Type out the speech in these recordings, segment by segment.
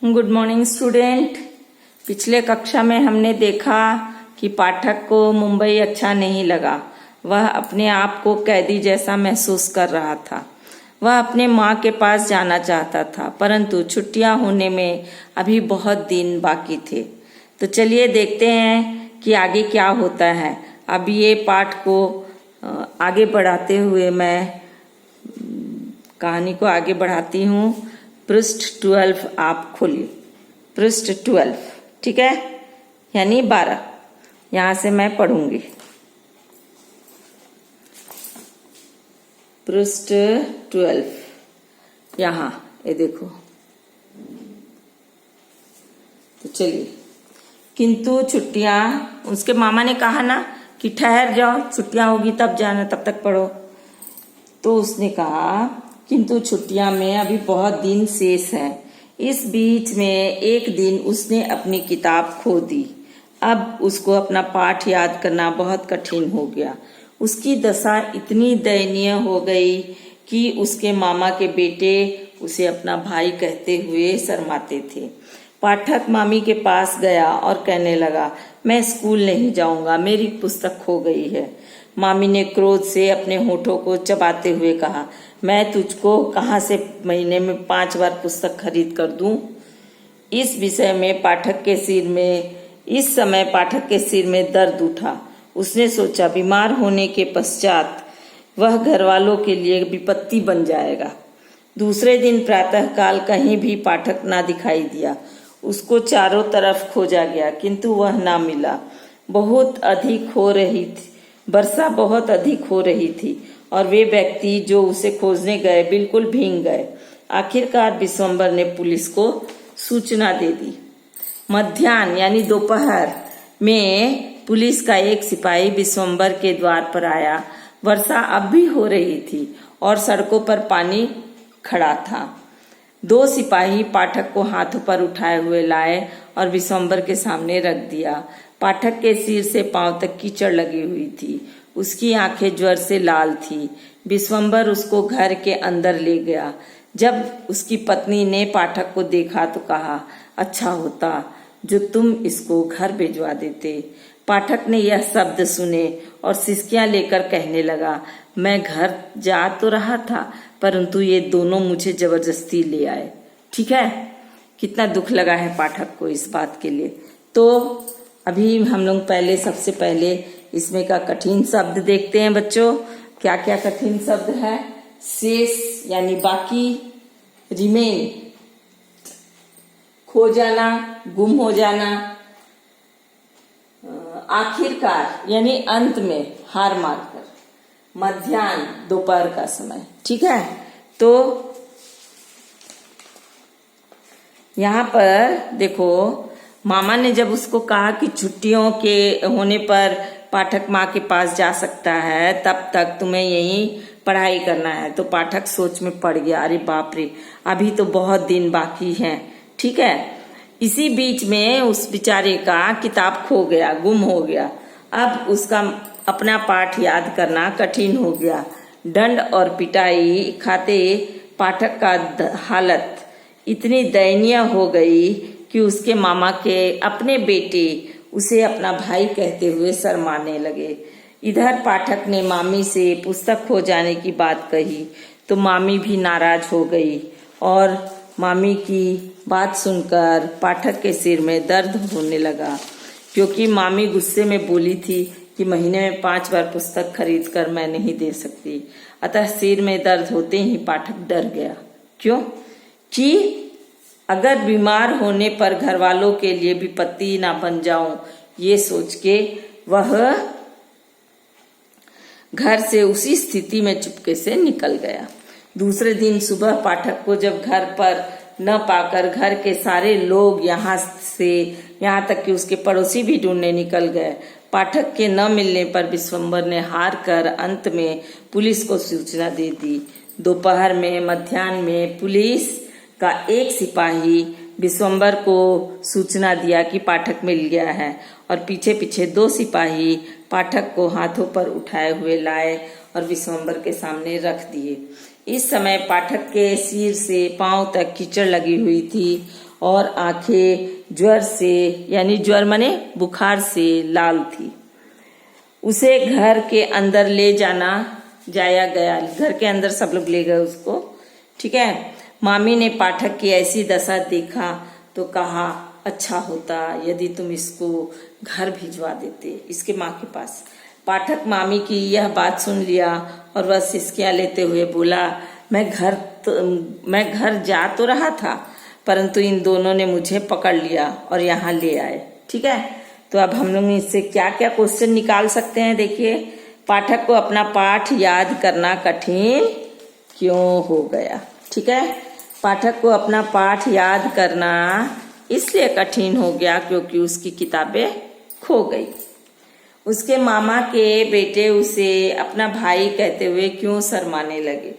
Good morning student. पिछले कक्षा में हमने देखा कि पाठक को मुंबई अच्छा नहीं लगा। वह अपने आप को कैदी जैसा महसूस कर रहा था। वह अपने माँ के पास जाना चाहता था, परंतु छुट्टियां होने में अभी बहुत दिन बाकी थे। तो चलिए देखते हैं कि आगे क्या होता है। अब ये पाठ को आगे बढ़ाते हुए मैं कहानी को आगे बढ़ाती हूँ। पृष्ठ 12 आप खोलिए। पृष्ठ 12, ठीक है, यानी 12। यहां से मैं पढ़ूंगी। पृष्ठ 12 यहाँ, ये देखो। तो चलिए, किंतु छुट्टियां, उसके मामा ने कहा ना कि ठहर जाओ, छुट्टियां होगी तब जाना, तब तक पढ़ो। तो उसने कहा किंतु छुट्टियां में अभी बहुत दिन शेष हैं। इस बीच में एक दिन उसने अपनी किताब खो दी। अब उसको अपना पाठ याद करना बहुत कठिन हो गया। उसकी दशा इतनी दयनीय हो गई कि उसके मामा के बेटे उसे अपना भाई कहते हुए शर्माते थे। पाठक मामी के पास गया और कहने लगा, मैं स्कूल नहीं जाऊंगा, मेरी पुस्तक खो गई है। मामी ने क्रोध से अपने होठों को चबाते हुए कहा, मैं तुझको कहाँ से महीने में 5 बार पुस्तक खरीद कर दूं? इस समय पाठक के सिर में दर्द उठा। उसने सोचा, बीमार होने के पश्चात वह घर वालों के लिए विपत्ति बन जाएगा। दूसरे दिन प्रातःकाल कहीं भी पाठक ना दिखाई दिया। उसको चारों तरफ खोजा गया, किंतु वह ना मिला। वर्षा बहुत अधिक हो रही थी और वे व्यक्ति जो उसे खोजने गए बिल्कुल भीग गए। आखिरकार विश्वंभर ने पुलिस को सूचना दे दी। मध्याह्न यानी दोपहर में पुलिस का एक सिपाही विश्वंभर के द्वार पर आया। वर्षा अब भी हो रही थी और सड़कों पर पानी खड़ा था। 2 सिपाही पाठक को हाथों पर उठाए हुए लाए और विश्वंभर के सामने रख दिया। पाठक के सिर से पांव तक कीचड़ लगी हुई थी। उसकी आंखें ज्वर से लाल थी। विश्वंभर उसको घर के अंदर ले गया। जब उसकी पत्नी ने पाठक को देखा तो कहा, अच्छा होता जो तुम इसको घर भिजवा देते। पाठक ने यह शब्द सुने और सिसकियां लेकर कहने लगा, मैं घर जा तो रहा था, परंतु ये दोनों मुझे जबरदस्ती ले आए। ठीक है, कितना दुख लगा है पाठक को इस बात के लिए। तो अभी हम लोग सबसे पहले इसमें का कठिन शब्द देखते हैं बच्चों। क्या क्या कठिन शब्द है? शेष यानी बाकी, रिमेन खो जाना, गुम हो जाना, आखिरकार यानी अंत में, हार मारकर, मध्याह्न दोपहर का समय। ठीक है, तो यहाँ पर देखो, मामा ने जब उसको कहा कि छुट्टियों के होने पर पाठक माँ के पास जा सकता है, तब तक तुम्हें यहीं पढ़ाई करना है, तो पाठक सोच में पड़ गया, अरे बाप रे, अभी तो बहुत दिन बाकी हैं। ठीक है, इसी बीच में उस बेचारे का किताब खो गया, गुम हो गया। अब उसका अपना पाठ याद करना कठिन हो गया। दंड और पिटाई खाते पाठक का हालत इतनी दयनीय हो गई कि उसके मामा के अपने बेटे उसे अपना भाई कहते हुए शर्माने लगे। इधर पाठक ने मामी से पुस्तक खो जाने की बात कही तो मामी भी नाराज हो गई और मामी की बात सुनकर पाठक के सिर में दर्द होने लगा, क्योंकि मामी गुस्से में बोली थी कि महीने में 5 बार पुस्तक खरीद कर मैं नहीं दे सकती। अतः सिर में दर्द होते ही पाठक डर गया। क्यों? कि अगर बीमार होने पर घर वालों के लिए विपत्ति ना बन जाऊं, ये सोच के वह घर से उसी स्थिति में चुपके से निकल गया। दूसरे दिन सुबह पाठक को जब घर पर न पाकर घर के सारे लोग यहाँ तक कि उसके पड़ोसी भी ढूंढने निकल गए। पाठक के न मिलने पर विश्वंभर ने हार कर अंत में पुलिस को सूचना दे दी। दोपहर में, मध्याह्न में पुलिस का एक सिपाही विश्वंभर को सूचना दिया कि पाठक मिल गया है और पीछे पीछे 2 सिपाही पाठक को हाथों पर उठाए हुए लाए और विश्वंभर के सामने रख दिए। इस समय पाठक के सिर से पांव तक कीचड़ लगी हुई थी और आंखें ज्वर से, यानी ज्वर माने बुखार से लाल थी। उसे घर के अंदर ले जाया गया। घर के अंदर सब लोग ले गए उसको, ठीक है। मामी ने पाठक की ऐसी दशा देखा तो कहा, अच्छा होता यदि तुम इसको घर भिजवा देते, इसके माँ के पास। पाठक मामी की यह बात सुन लिया और वह सिसकियां लेते हुए बोला, मैं घर जा तो रहा था, परंतु इन दोनों ने मुझे पकड़ लिया और यहाँ ले आए, ठीक है। तो अब हम लोग इससे क्या क्या क्वेश्चन निकाल सकते हैं, देखिए। पाठक को अपना पाठ याद करना कठिन क्यों हो गया, ठीक है। पाठक को अपना पाठ याद करना इसलिए कठिन हो गया क्योंकि उसकी किताबें खो गई। उसके मामा के बेटे उसे अपना भाई कहते हुए क्यों शर्माने लगे।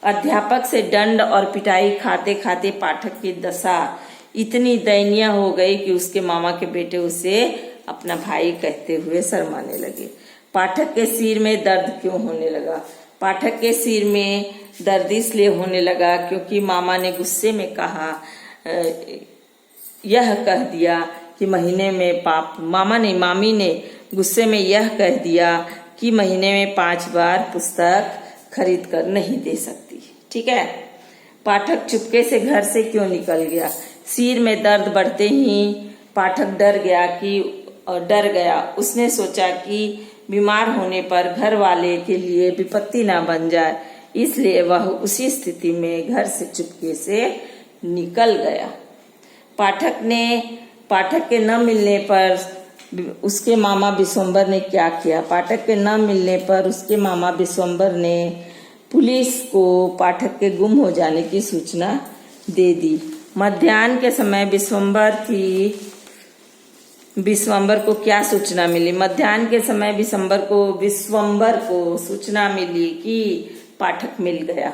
अध्यापक से दंड और पिटाई खाते खाते पाठक की दशा इतनी दयनीय हो गई कि उसके मामा के बेटे उसे अपना भाई कहते हुए शर्माने लगे। पाठक के सिर में दर्द क्यों होने लगा। पाठक के सिर में दर्द इसलिए होने लगा क्योंकि मामा ने गुस्से में कहा, यह कह दिया कि मामी ने गुस्से में यह कह दिया कि महीने में 5 बार पुस्तक खरीद कर नहीं दे सकती, ठीक है। पाठक चुपके से घर से क्यों निकल गया। सिर में दर्द बढ़ते ही पाठक डर गया। उसने सोचा कि बीमार होने पर घर वाले के लिए विपत्ति ना बन जाए, इसलिए वह उसी स्थिति में घर से चुपके से निकल गया। पाठक के न मिलने पर उसके मामा विश्वंभर ने क्या किया। पाठक के न मिलने पर उसके मामा विश्वंभर ने पुलिस को पाठक के गुम हो जाने की सूचना दे दी। मध्याह्न के समय विश्वंभर को क्या सूचना मिली। मध्याह्न के समय विश्वंभर को सूचना मिली कि पाठक मिल गया।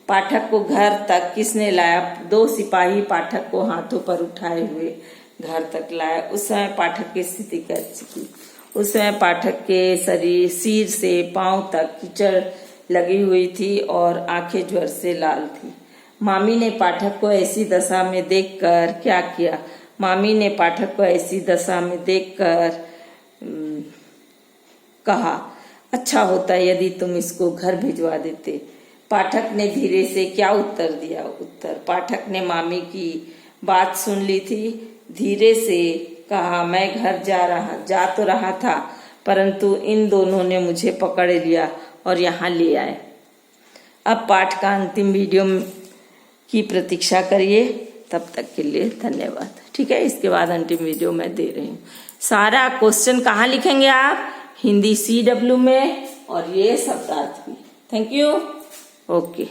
पाठक को घर तक किसने लाया। 2 सिपाही पाठक को हाथों पर उठाए हुए घर तक लाया। उस समय पाठक की स्थिति कैसी थी। उस समय पाठक के सिर से पांव तक कीचड़ लगी हुई थी और आंखें ज्वर से लाल थी। मामी ने पाठक को ऐसी दशा में देखकर क्या किया। मामी ने पाठक को ऐसी दशा में देखकर कहा, अच्छा होता यदि तुम इसको घर भिजवा देते। पाठक ने धीरे से क्या उत्तर दिया। पाठक ने मामी की बात सुन ली थी। धीरे से कहा, मैं घर जा तो रहा था, परंतु इन दोनों ने मुझे पकड़ लिया और यहाँ ले आए। अब पाठ का अंतिम वीडियो की प्रतीक्षा करिए। तब तक के लिए धन्यवाद, ठीक है। इसके बाद अंतिम वीडियो मैं दे रही हूँ। सारा क्वेश्चन कहाँ लिखेंगे आप, हिंदी CW में और ये शब्दार्थ भी। Thank you, okay.